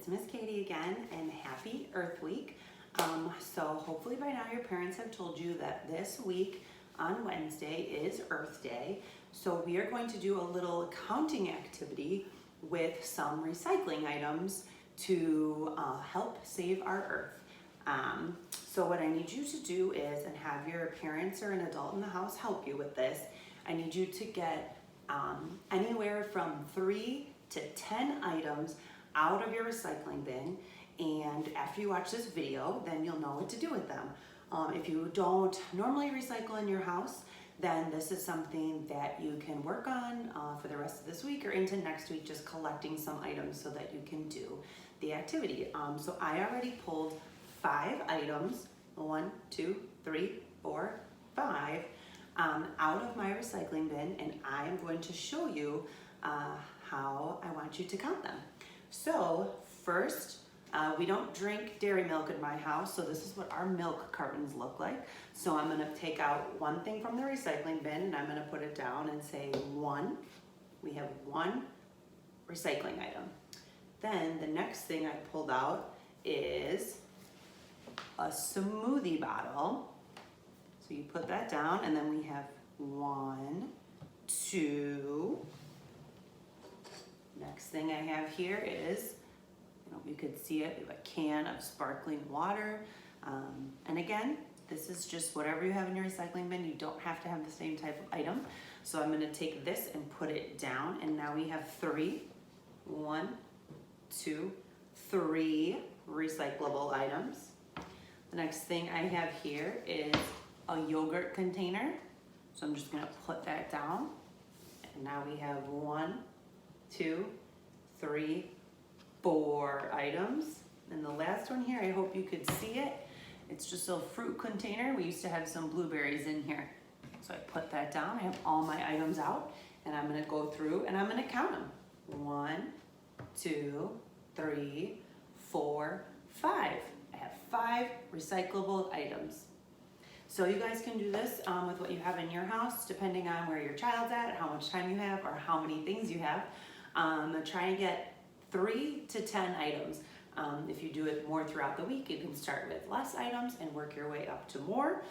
it's Miss Katie again, and happy Earth Week. So hopefully by now your parents have told you that this week on Wednesday is Earth Day. So we are going to do a little counting activity with some recycling items to help save our Earth. So what I need you to do is, and have your parents or an adult in the house help you with this, I need you to get anywhere from 3 to 10 items out of your recycling bin, and after you watch this video, then you'll know what to do with them. If you don't normally recycle in your house, then this is something that you can work on for the rest of this week or into next week, just collecting some items so that you can do the activity. So I already pulled 5 items, 1, 2, 3, 4, 5, out of my recycling bin, and I am going to show you how I want you to count them. So first, we don't drink dairy milk in my house, so this is what our milk cartons look like. So I'm gonna take out one thing from the recycling bin and I'm gonna put it down and say 1. We have 1 recycling item. Then the next thing I pulled out is a smoothie bottle. So you put that down, and then we have 1, 2. Next thing I have here is, you could see it, we have a can of sparkling water. And again, this is just whatever you have in your recycling bin. You don't have to have the same type of item. So I'm gonna take this and put it down, and now we have 3. 1, 2, 3 recyclable items. The next thing I have here is a yogurt container. So I'm just gonna put that down. And now we have 1, 2, 3, 4 items. And the last one here, I hope you could see it. It's just a fruit container. We used to have some blueberries in here. So I put that down. I have all my items out, and I'm gonna go through and I'm gonna count them. 1, 2, 3, 4, 5. I have 5 recyclable items. So you guys can do this with what you have in your house, depending on where your child's at, how much time you have, or how many things you have. Try and get 3 to 10 items. If you do it more throughout the week, you can start with less items and work your way up to more.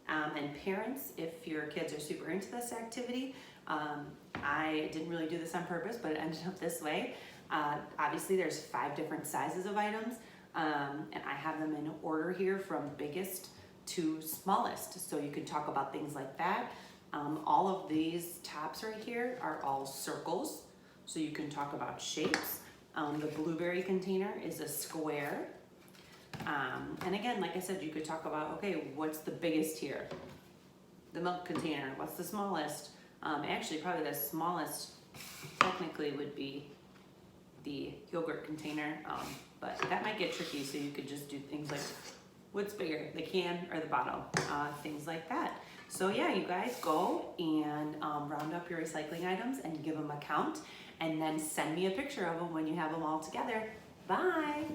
And parents, if your kids are super into this activity, I didn't really do this on purpose, but it ended up this way. Obviously there's 5 different sizes of items, and I have them in order here from biggest to smallest. So you can talk about things like that. All of these tops right here are all circles, so you can talk about shapes. The blueberry container is a square. And again, like I said, you could talk about, okay, what's the biggest here? The milk container, what's the smallest? Actually, probably the smallest technically would be the yogurt container, but that might get tricky, so you could just do things like, what's bigger, the can or the bottle? Things like that. So yeah, you guys go and round up your recycling items and give them a count, and then send me a picture of them when you have them all together. Bye.